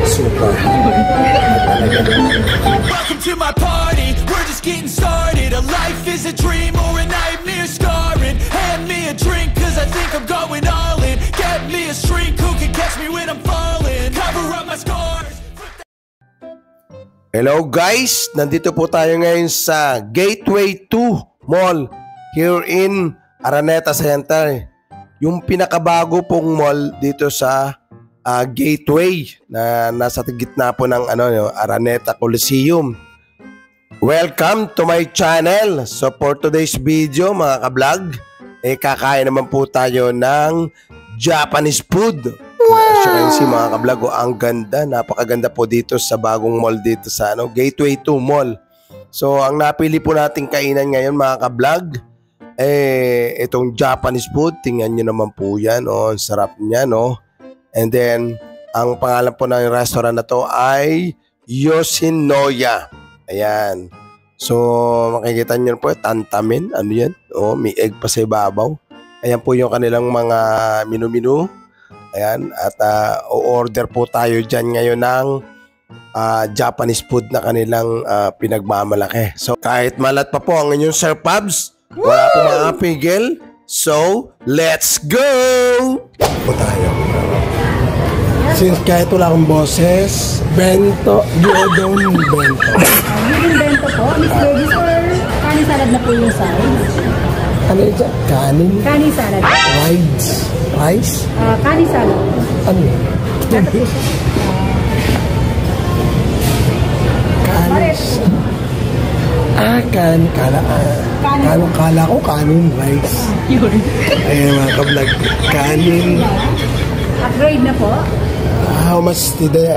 Super. Welcome to my party, we're just getting started. A life is a dream or a nightmare scarring. Hand me a drink cause I think I'm going all in. Get me a shrink who can catch me when I'm falling. Cover up my scars. Hello guys, nandito po tayo ngayon sa Gateway 2 Mall here in Araneta Center. Yung pinakabago pong mall dito sa Gateway na nasa gitna po ng Araneta Coliseum. Welcome to my channel. So for today's video mga ka-vlog, kakain naman po tayo ng Japanese food. As you can see mga ka-vlog, ang ganda, napakaganda po dito sa bagong mall dito sa Gateway 2 Mall. So ang napili po nating kainan ngayon mga ka-vlog, itong Japanese food. Tingnan nyo naman po yan, ang sarap niya, no? And then ang pangalan po ng restaurant na to ay Yoshinoya. Ayan. So makikita nyo po, tantamin, ano yan? May egg pa sa ibabaw. Ayan po yung kanilang mga menu-menu. Ayan, at o-order po tayo dyan ngayon ng Japanese food na kanilang pinagmamalaki. So kahit malat pa po ang inyong Sir Pabs, wala po makapigil. So let's go! Po tayo. Since kahit wala akong boses, bento, gyudon bento. Gyudon bento po, Miss Ladies, or kanin salad na po yung size? Ano yun dyan? Kanin? Kanin salad. Rice? Kanin salad. Ano yun? Kanin. Kala ko kanin rice. Ayan mga ka-vlog. Kanin. Upgrade na po. How much today?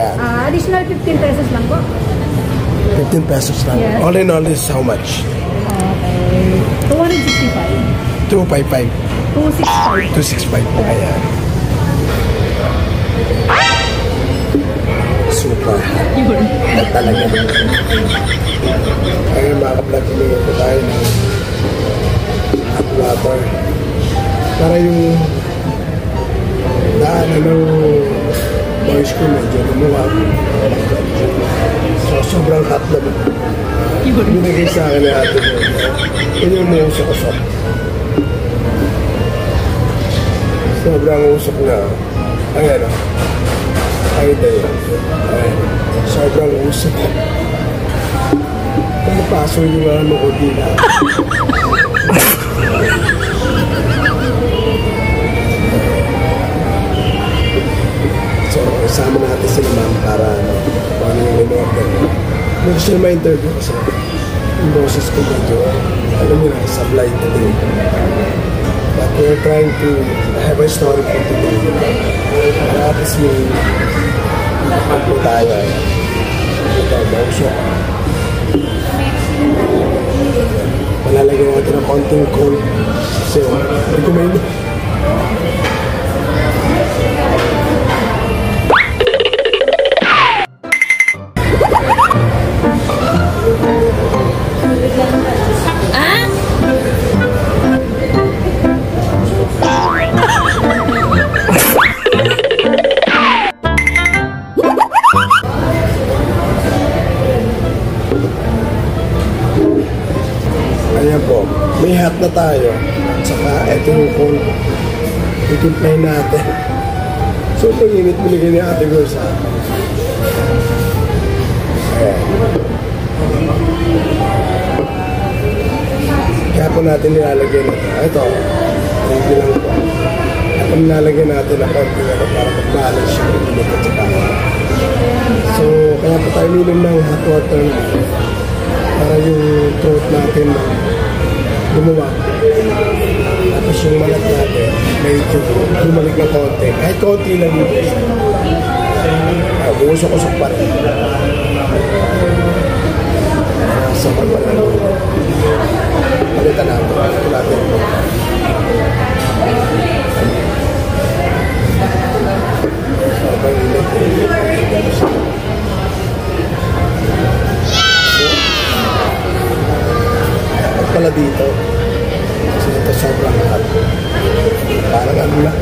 Additional 15 pesos lang po. 15 pesos lang. Yes. All in all is how much? Okay. 265. 255. 265. 265. Ayan. Super. Talaga. Ayun mga ka-vlog, humingi po tayo ng hot water. Para yung daanan ng boys ko medyo lumuwag. So sobrang hot naman. Binigay sa akin na atin yun. Yun yung may usok ko sa. Sobrang usok na. Ayan o. Ay tayo. Ayan. Sobrang usok. Paso yung ano ko dila. So kasama natin sila ma'am para kung ano yung in-order. Hindi ko sila ma-interview kasi yung boses ko medyo alam nyo na, sablay today. But we're trying to have a story for today. Para at least may nakapagpo tayo. Ito, mausok. Malalagyan natin ng konting cold. So, hindi ko may ayan po, may hot na tayo. At saka ito yung cold. Itimplayin natin. So ito init binigay ni Ate Girl sa akin. Ayan. Kaya po natin nilalagyan ito. Ito, hindi lang po. Kaya po nilalagyan natin na konti para mag-balance yung init at saka. So kaya po tayo minom ng hot water natin. Para yung throat natin gumawa. Tapos yung malat natin, medyo bumalik na konti. Kahit konti lang yung best. Bumusok-usok pa rin. Sa pagwala lang. Palitan natin. Palitan natin. Sobrang ulit. At pala dito, kasi ito sobrang hot. Parang ano lang.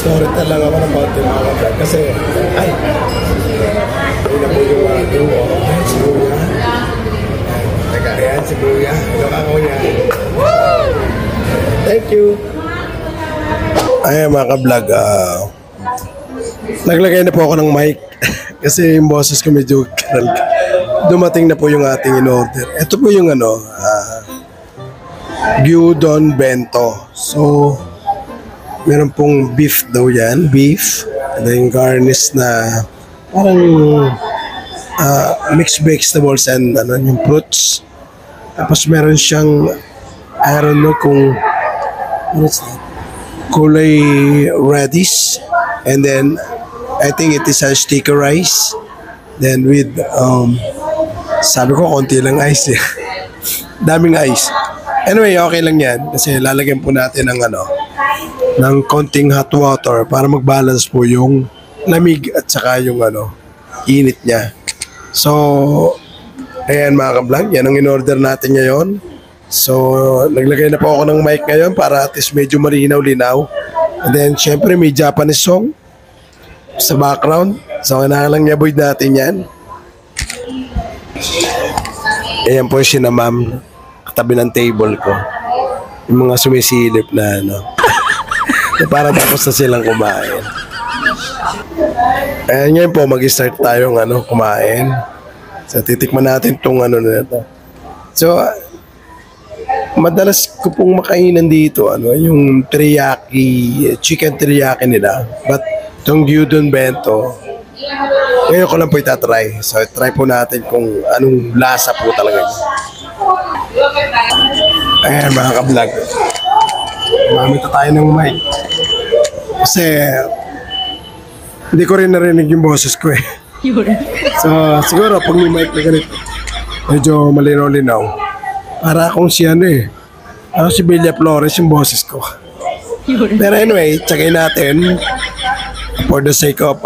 Mag-storytell lang ako ng konti mga kablog. Kasi, ay na po yung ating si Kuya. Teka, ayan si Kuya. Ano ka Kuya? Thank you. Ayan mga kablog, naglagay na po ako ng mic kasi yung boses ko medyo dumating na po yung ating in-order. Ito po yung gyudon bento. So, meron pong beef daw yan, beef. And then garnish na parang mixed vegetables and yung fruits. Tapos meron siyang, I don't know kung what's that? Kulay radish. And then I think it is a sticky rice. Then with sabi ko konti lang ice eh. Daming ice. Anyway, okay lang yan kasi lalagyan po natin ng ng konting hot water para mag-balance po yung lamig at saka yung init niya. So, ayan mga ka-vlog, yan ang in-order natin ngayon. So, naglagay na po ako ng mic ngayon para at least medyo malinaw-linaw. And then, syempre may Japanese song sa background. So, kailangan i-avoid natin yan. Ayan po siya na ma'am, katabi ng table ko. Yung mga sumisilip na para tapos na silang kumain. Ayan ngayon po, mag-start tayong kumain. So, titikman natin itong na ito. So, madalas ko pong makainan dito, yung teriyaki, chicken teriyaki nila. But, itong gyudon bento, ngayon ko lang po itatry. So, try po natin kung anong lasa po talaga. Ayan mga ka-vlog. Mamita tayo ng mic. Kasi, hindi ko rin narinig yung boses ko eh. So, siguro pag may mic na ganito, medyo malinaw-linaw. Para akong si si Bella Flores yung boses ko. Pero anyway, tsagay natin for the sake of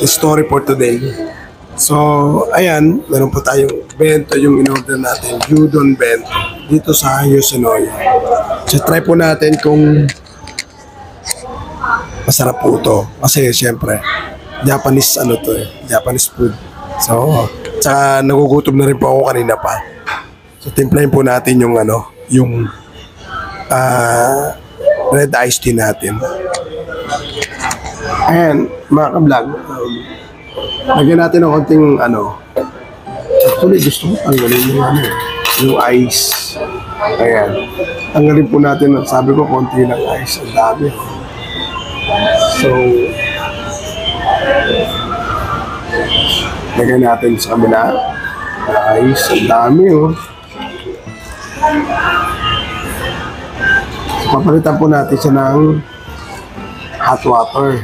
the story for today. So, ayan, meron po tayong bento yung in-order natin, gyudon bento, dito sa Yoshinoya. So, try po natin kung masarap po ito. Kasi, syempre, Japanese Japanese food. So, tsaka nagugutom na rin po ako kanina pa. So, timplahin po natin yung yung red iced tea natin. Ayan, mga ka-vlog, lagyan natin ng konting actually gusto ko tanggalin yung ice. Ayan, tanggalin po natin, sabi ko konti lang ice, ang dami. So, lagyan natin sa kabila ice, ang dami So, papalitan po natin siya ng hot water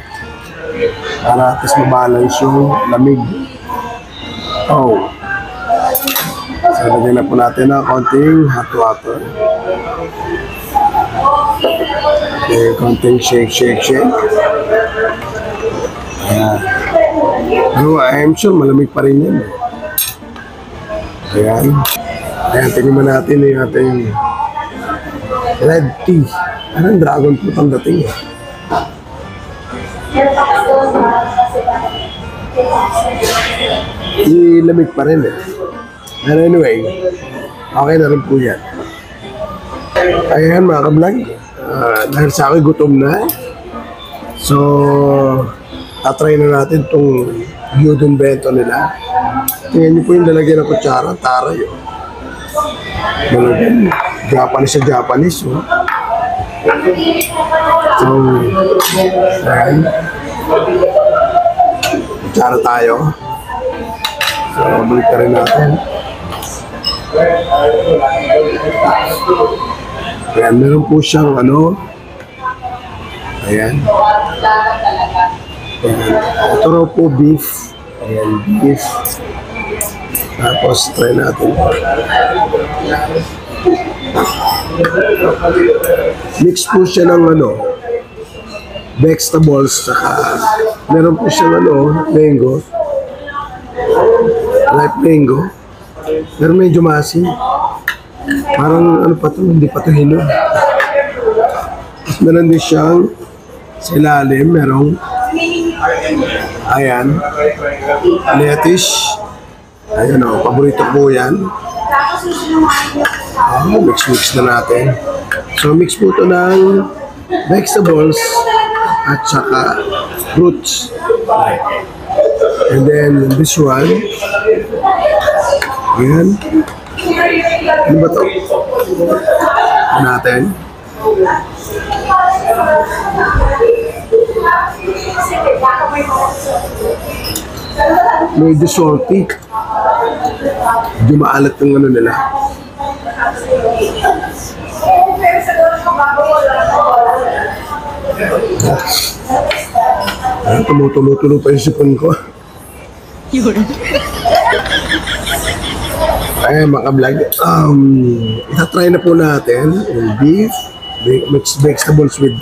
para at least mabalance yung lamig. So, lagyan na po natin ng konting hot water. Okay, konting shake. Ayan. So, I'm sure malamig pa rin yan. Ayan. Ayan, tingnan natin yung ating red tea. Anong dragon fruit ang dating Ilamig pa rin And anyway, okay na rin po yan. Ayan mga ka-vlog, dahil sa akin gutom na so tatry na natin itong gyudon bento nila. Tingnan niyo po yung lalagyan ng kutsara, taray lalagyan Japanese sa Japanese So, ayan, kutsara tayo. So, balik ka rin natin. Ayan, meron po siyang ayan. Ito raw po beef. Ayan, beef. Tapos, try natin. Mix po siya ng vegetables, saka meron po siyang mango. Ripe mango. Pero medyo maasim. Parang pa to, hindi pa to hinog. Meron din siyang Sa ilalim, merong ayan, lettuce. Ayan o, paborito po yan. Mix na natin. So, mix po ito ng vegetables at saka fruits. And then, this one. Ayan. Ano ba ito? Natin. Medyo salty. Medyo maalat yung ano nila. Tumutulo-tulo pa yung sipon ko. Ay, mga vlog. Itatry na po natin yung beef, mixed vegetables with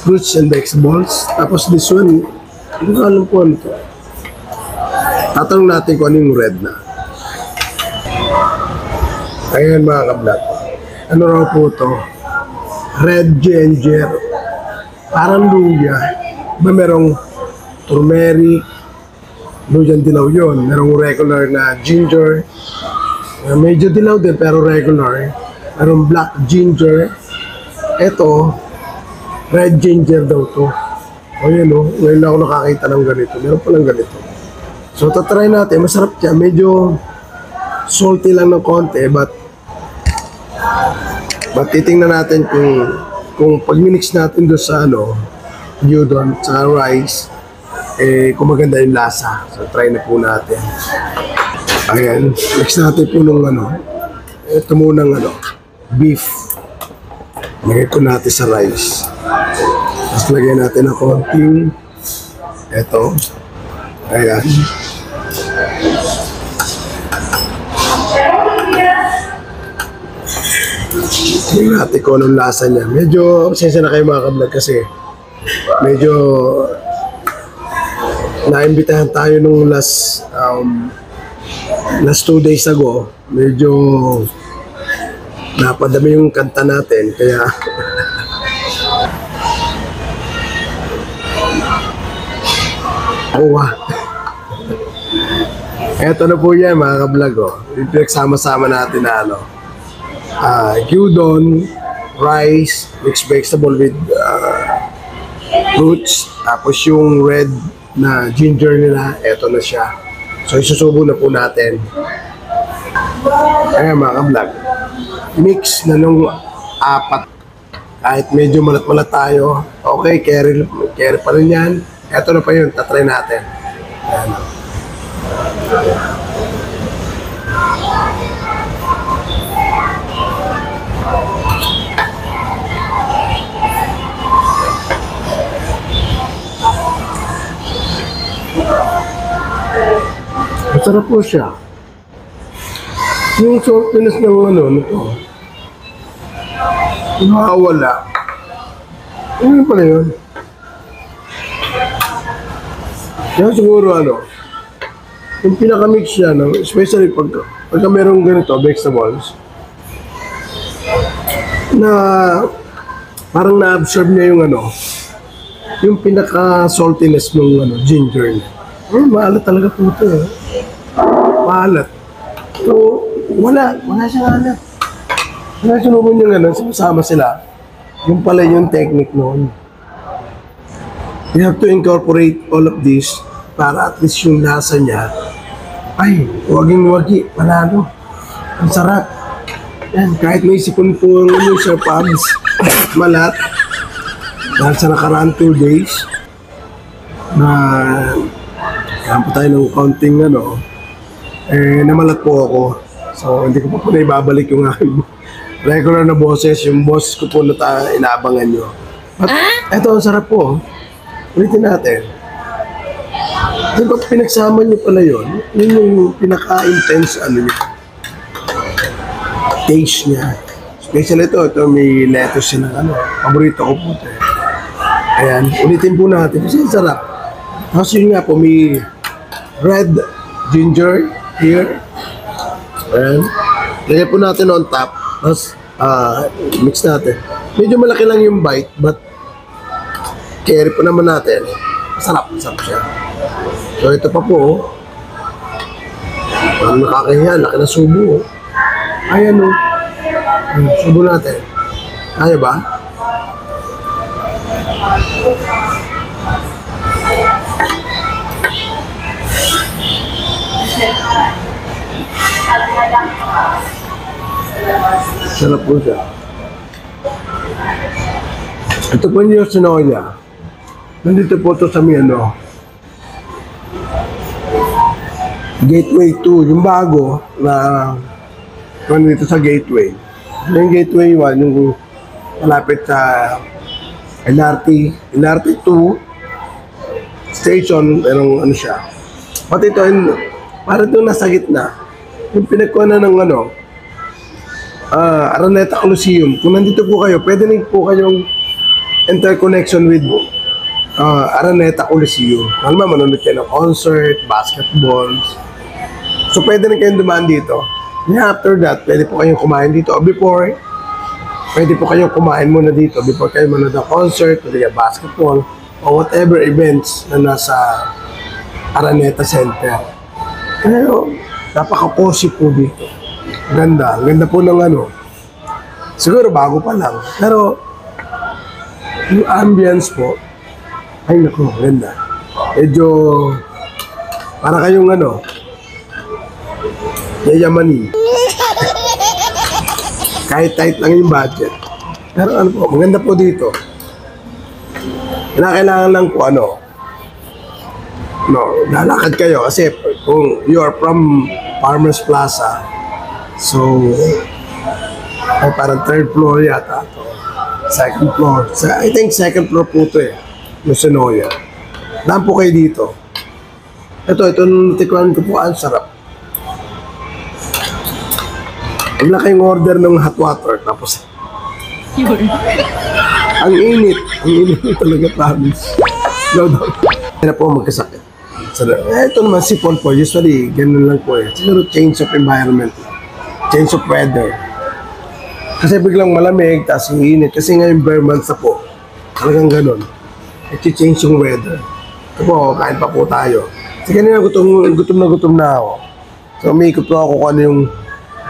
fruits and vegetables. Tapos this one, hindi ko alam po ano ito. Tatanong natin kung ano yung red na. Ayan mga ka-vlog. Ano raw po ito? Red ginger. Parang luya. Ba merong turmeric. Luyan dilaw yun. Merong regular na ginger. Medyo dilaw din pero regular. Merong black ginger. Ito, red ginger daw to. O yun o, ngayon lang ako nakakita ng ganito. Meron palang ganito. So, tatry natin. Masarap siya. Medyo salty lang ng konti, but titingnan natin kung pag-mix natin doon sa gyudon, sa rice, kung maganda yung lasa. So, try na po natin. Ayan. Mix natin po nung ito munang beef. Lagay po natin sa rice. Tapos lagyan natin ng konting ito. Ayan. Tingnan natin kung anong lasa niya. Medyo, pasensya na kayo mga ka-vlog kasi medyo naimbitahan tayo nung last 2 days ago. Medyo napadami yung kanta natin kaya eto na po yan mga ka-vlog yung pinagsama-sama natin na gyudon, rice, mixed vegetable with fruits, tapos yung red na ginger nila, eto na siya. So isusubo na po natin. Ayan mga ka-vlog, mix na nung 4. Kahit medyo malat-malat tayo, okay, carry pa rin yan. Eto na pa yun, tatry natin. Ayan. Masarap po siya. Yung saltiness ng nito, nakawala. Ano pala yun? Kaya siguro yung pinaka-mix siya, especially pagka merong ganito, vegetables, na parang na-absorb niya yung pinaka-saltiness ng ginger niya. Maalat talaga po ito maalat. So, wala siyang alat. Kaya sinubon yung sama sila. Yung pala yung technique noon. You have to incorporate all of this para at least yung lasa niya ay waging-wagi, panalo. Ang sarap. Yan, kahit may sipon po yung sa pubs, malat. Dahil sa nakaraan 2 days na kaya po tayo ng counting namalat po ako. So, hindi ko po na ibabalik yung regular na boses, yung boses ko po na inaabangan nyo. At eto, ang sarap po. Ulitin natin. Di ba pinagsama nyo pala yun? Yun yung pinaka-intense taste niya. Special ito may lettuce na paborito ko po ito. Ayan, ulitin po natin kasi ang sarap. Tapos yun nga po, may red ginger here. Ayan. Lagyan po natin on top. Tapos mix natin. Medyo malaki lang yung bite, but cherry po naman natin. Masarap siya. So ito pa po, oh. Parang nakakahiya, laki na subo, oh. Ayan, oh. Subo natin. Kaya ba? Sarap po siya. Ito po yung Yoshinoya. Nandito po ito sa Gateway 2, yung bago na nandito sa Gateway. Yung Gateway 1, yung malapit sa LRT 2 station, merong ano siya. Pati ito, parang ito nasa gitna. Yung pinagkuha na ng Araneta Coliseum. Kung nandito po kayo, pwede rin po kayong interconnection with Araneta Coliseum. Alam mo, manonood kayo ng concert, basketball. So, pwede rin kayong dumaan dito. And after that, pwede po kayong kumain dito. O before, pwede po kayong kumain muna dito before kayo manonood ng concert, o basketball, o whatever events na nasa Araneta Center. Pero, napaka-cozy po dito. Ganda po ng siguro bago pa lang. Pero, yung ambience po, ay naku, ganda. Medyo, para kayong yayamanin. Kahit tight lang yung budget. Pero maganda po dito. Kailangan lang po lalakad kayo kasi kung you are from Farmers Plaza, so ay parang third floor yata to. Second floor. I think second floor po ito Yoshinoya. Daan po kayo dito. Ito tikman ko po, ang sarap. Huwag na kayong order ng hot water, tapos ang init talaga, promise. No. Kaya po magkasakit. So, ito naman sipon po, usually ganun lang po siguro change of environment, change of weather. Kasi biglang malamig, tapos init. Kasi ngayon bare months na po. Talagang ganun. I-change yung weather. Ito po, kain pa po tayo. Kasi kanina gutom na ako. So umiikot po ako kung ano yung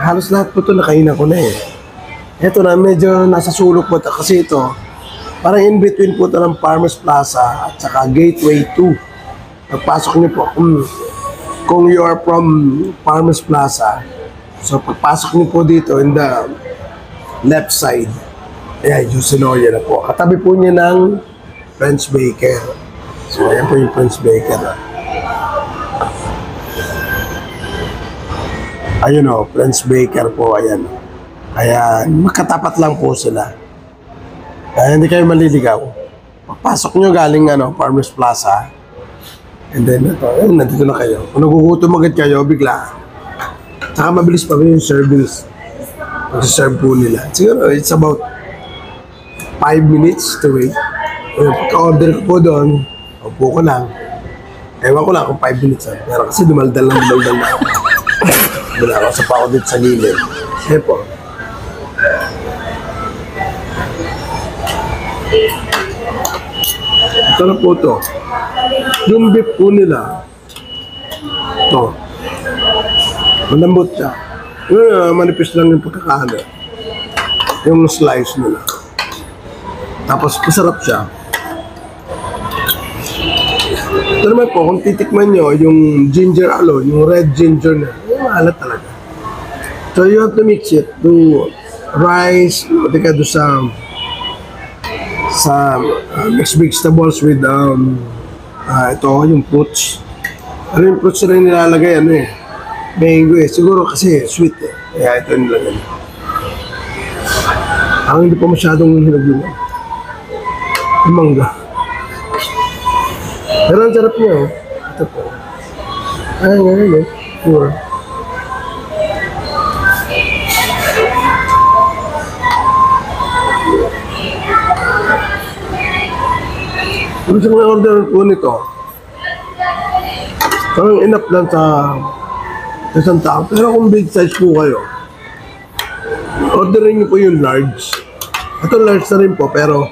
halos lahat po ito nakainan ko na Ito na, medyo nasa sulok po ito. Kasi ito, parang in between po ito ng Farmers Plaza at saka Gateway 2. Pagpasok niyo po, kung you are from Farmers Plaza, so pagpasok niyo po dito in the left side, ayan, Yoshinoya na po. Katabi po niya ng French Baker. So, ayan po yung French Baker. Ayun o, French Baker po, ayan. Ayan, makatapat lang po sila. Kaya hindi kayo maliligaw. Pagpasok nyo galing Farmers Plaza, and then ayun, nandito na kayo. Kung nagugutom agad kayo, bigla. Saka mabilis pa yung service. Mag-serve po nila. Siguro, it's about 5 minutes to wait. Pagka-order ko po doon, upo ko lang. Ewan ko lang kung 5 minutes. Pero kasi dumaldal na ako. Wala ako sa pa ako dito sa gilid. Eh po. Ito na po ito. Yung beef po nila. Ito. Malambot siya. Manipis lang yung pagkakano. Yung slice nila. Tapos masarap siya. Ito naman po, kung titikman nyo, yung ginger alone, yung red ginger na, maalat talaga. So you have to mix it to rice, tika do sa mixed vegetables with ito, yung fruits. Ano yung fruits na nilalagay, mango siguro kasi sweet kaya ito nilagay. Ang hindi pa masyadong hinagyan. Yung mangga. Pero ang sarap niya ito po. Ay, ngayon pure. Kung saan may order po nito, parang enough lang sa isang tao. Pero kung big size po kayo, orderin niyo po yung large. Ito large na rin po, pero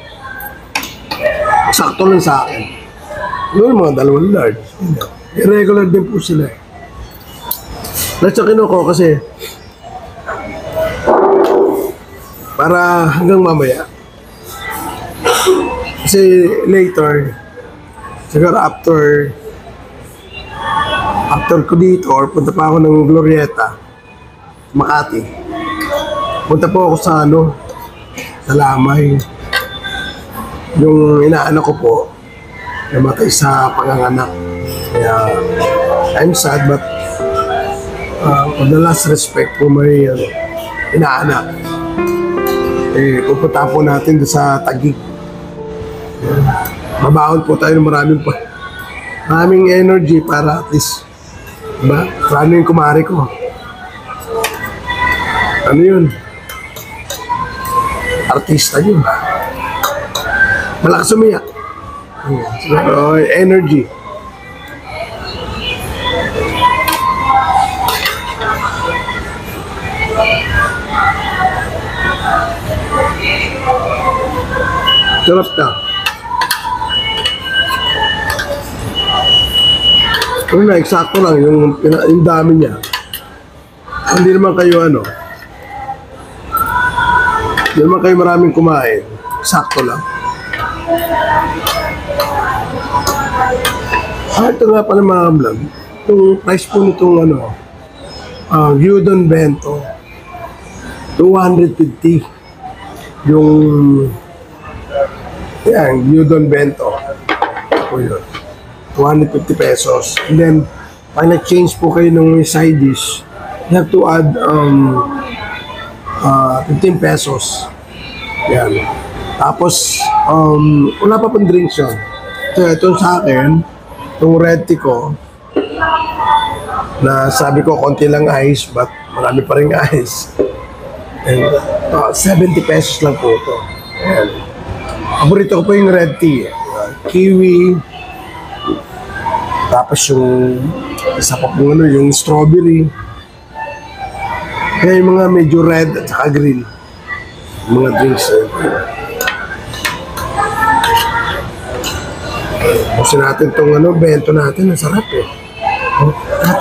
Sakto lang sa akin. Noon mga dalawang large. Irregular din po sila. Large sa kinuko kasi para hanggang mamaya. Kasi later, siguro after ko dito or punta pa ako ng Glorieta, Makati. Punta po ako sa sa Lamay. Yung inaanak ko po, namatay sa panganganak. Kaya, I'm sad but for the last respect po may inaanak. Pupunta po natin doon sa Taguig. Mabaon po tayo ng maraming energy para at least, diba? Maraming kumari ko. Ano yun? Artista yun. Malakas umiyak. Energy. Sarap na. Eksakto lang yung dami niya. Hindi naman kayo hindi naman kayo maraming kumain. Eksakto lang. Ito nga pala mga vlog. Yung price po nitong gyudon bento. 250. Yung gyudon bento. O yun. 250 pesos. And then, pag nag-change po kayo ng side dish, you have to add 15 pesos. Yan. Tapos, wala pa pong drinks yun. So, ito sa akin, itong red tea ko, na sabi ko, konti lang ice, but marami pa rin ice. And, 70 pesos lang po ito. Ayan. Paborito ko po yung red tea. Kiwi. Tapos yung isa pa po yung strawberry. Kaya yung mga medyo red at saka green. Yung mga drinks. Busin natin itong bento natin. Ang sarap eh.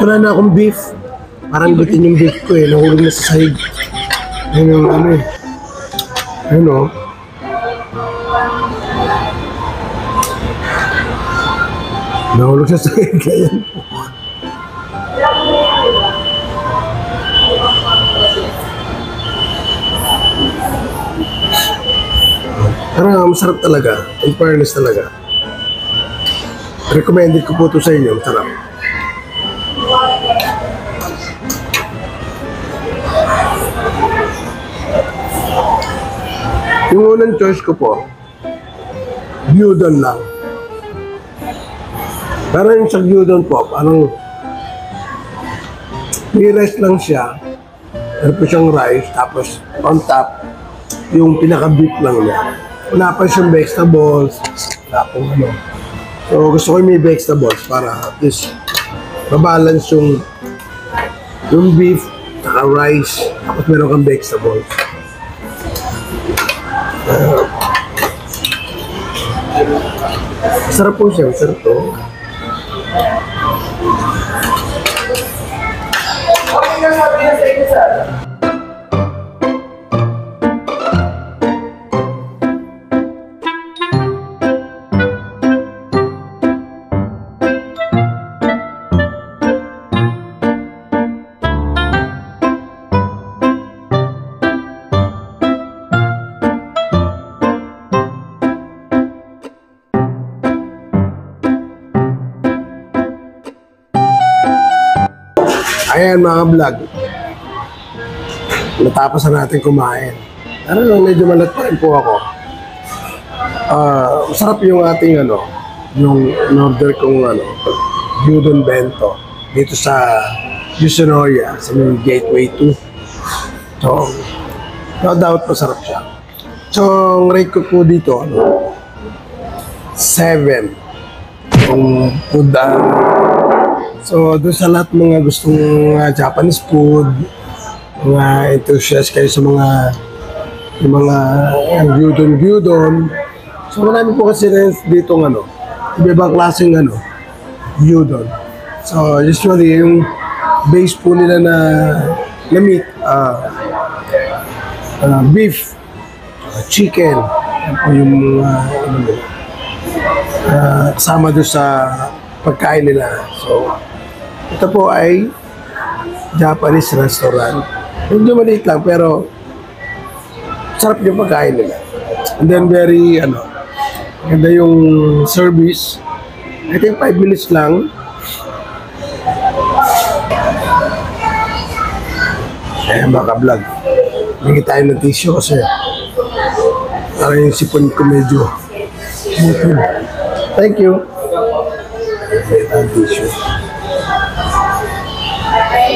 Wala na akong beef. Parang bitin yung beef ko eh. Nahulog na sa sahig. Ayun yung eh. Ayun o. Nahulog sa sahig. Ayan po. Parang masarap talaga. In fairness talaga. Recommended ko po ito sa inyo. Masarap. Yung unang choice ko po, gyudon lang. Pero yung sa gyudon po, parang may rice lang siya. Meron po siyang rice, tapos on top, yung pinaka-beef lang niya. Wala pa siyang vegetables, wala pong So gusto ko yung may vegetables para at least mabalance yung beef, saka rice, tapos meron kang vegetables. Sarap po siya, sarap to. Ayan mga vlog, natapos na natin kumain. Ano, medyo malat pa rin po ako. Masarap yung ating yung in-order kong gyudon bento dito sa Yoshinoya, sa Gateway 2. So, no doubt masarap siya. So, ang rate ko po dito, 7. Yung food so, doon sa lahat mga gustong Japanese food, mga enthusiast kayo sa mga gyudon. So, So marami po kasi rin dito iba-ibang klaseng gyudon. So usually yung base po nila na meat, beef, chicken, yan po yung kasama doon sa pagkain nila. So ito po ay Japanese restaurant. Medyo maliit lang pero sarap yung pagkain nila. And then very ganda yung service. I think 5 minutes lang. Ayan mga ka-vlog. Bigyan tayo ng tissue kasi parang yung sipon ko medyo smooth. Thank you. Ayan tissue.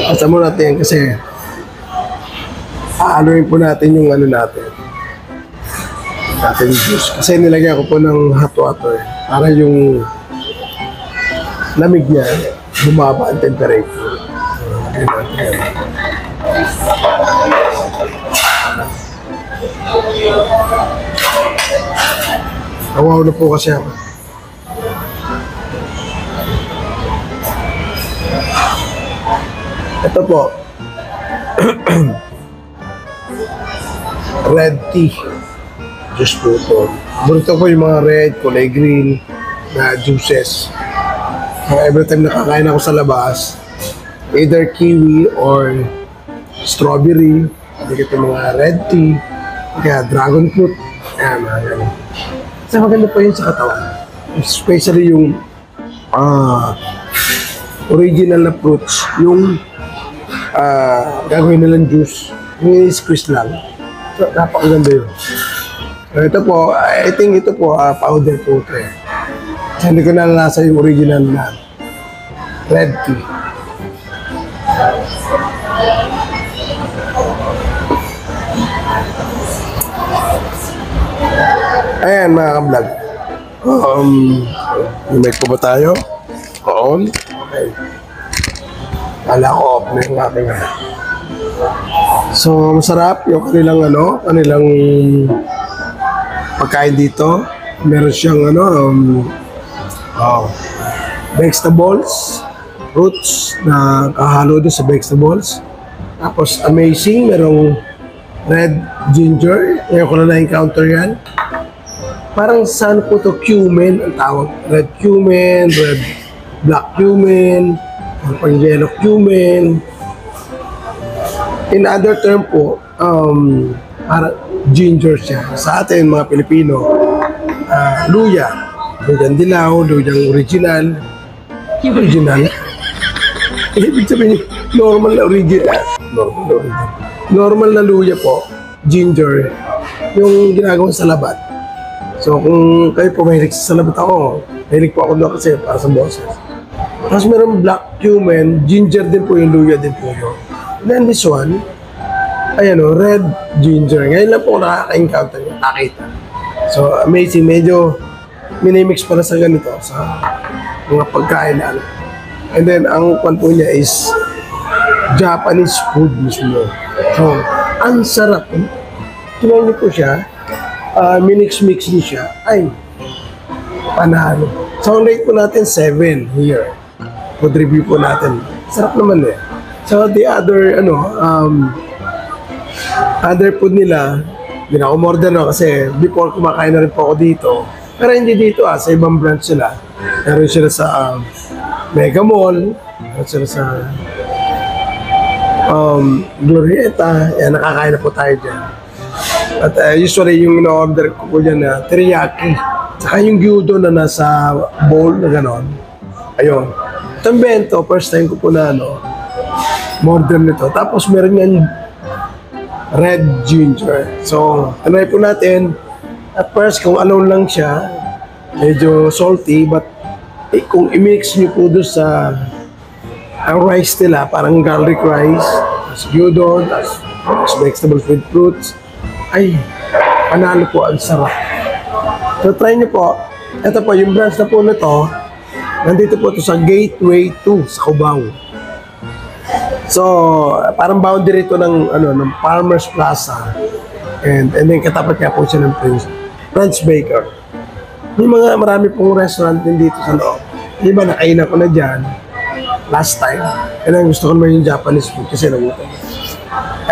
Asa mo natin kasi aanoin po natin yung natin juice. Kasi nilagyan ko po ng hot water para yung lamig niya bumaba ang temperature. Nawaw na po kasi ako. Ito po. Red tea. Juice po ito. Burito ko yung mga red, kulay green na juices. So every time nakakain ako sa labas, either kiwi or strawberry, ito mga red tea, kaya dragon fruit, ayan mga ganun. Kasi maganda po yun sa katawan. Especially yung original na fruits, yung gagawin nilang juice, yung squeeze lang. So, napakaganda yun. So, ito po, I think ito po, powder po ito eh. Kasi hindi ko nalasa yung original na red tea. Ayan mga ka-vlog. May po ba tayo? On? Okay. Kala ko off na yung aking So, masarap yung kanilang pagkain dito. Meron siyang vegetables, fruits na kahalo doon sa vegetables. Tapos amazing, merong red ginger. Ngayon ko na na-encounter yan. Parang saan po ito? Cumin ang tawag. Red cumin, red black cumin, pang yellow cumin. In other term po, parang ginger siya. Sa atin, mga Pilipino, luya. Luyang dilaw, luyang original. Original? Ibig sabihin, normal na original. Normal na luya po, ginger, yung ginagawa sa labat. So kung kayo po mahilig sa salabat ako, mahilig po ako doon kasi para sa boses. Tapos meron black cumin, ginger din po yung luya din po yun. And then this one, red ginger. Ngayon lang po nakaka-encounter niya, nakita. So amazing, medyo minimix pala sa ganito, sa mga pagkain na And then ang kwan po niya is Japanese food mismo. So, ang sarap. Tingnan niyo po siya. Minix-mix niyo siya. Ay, panalo. So, ang rate po natin 7 here. Food review po natin. Sarap naman eh. So, the other, other food nila, hindi na ako order kasi before kumakain na rin po ako dito. Pero hindi dito sa ibang branch sila. Meron sila sa Mega Mall, meron sila sa Glorieta. Yan, nakakain na po tayo dyan. At usually yung ino-order ko po dyan na teriyaki. Saka yung gyudon na nasa bowl na gano'n. Ayun. Itong bento, first time ko po na order nito. Tapos meron yan red ginger. So, try po natin. At first, kung alone lang siya, medyo salty, but kung i-mix nyo po doon sa ang rice nila, parang garlic rice, tapos gyudon, tapos vegetables with fruits, ay, panalo po, ang sarap. So, try nyo po. Ito po, yung branch na po nito, nandito po ito sa Gateway 2 sa Cubao. So, parang boundary ito ng Farmers Plaza. And then katapat niya po siya ng French Baker. May marami pong restaurant din dito sa loob. Iba, nakainan ko na dyan last time. And then gusto ko naman yung Japanese food kasi nagutom.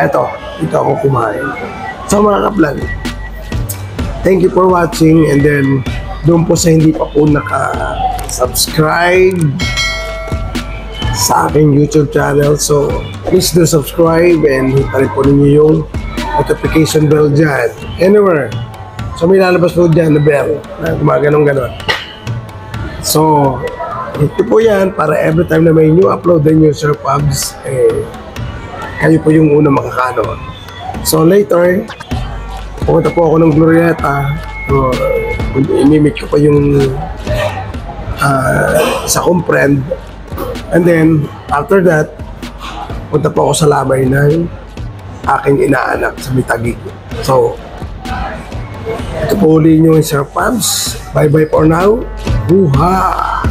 Eto, dito ako kumain. So mga kaplan, thank you for watching, and then doon po sa hindi pa po naka-subscribe sa aking YouTube channel, so please do subscribe and hit pa rin po ninyo yung notification bell dyan. Anywhere. So may lalabas po dyan na bell na gumaganong-ganon. So, hit po yan para every time na may new upload din yung Sir Pabs, kayo po yung una makakano. So later, pumunta po ako ng Glorieta. So, imimit ko pa yung isa kong friend. And then, after that, punta po ako sa lamay ng aking inaanak sa Mitagig. So, ito po uli nyo yung Sir Pabs. Bye-bye for now. Buha!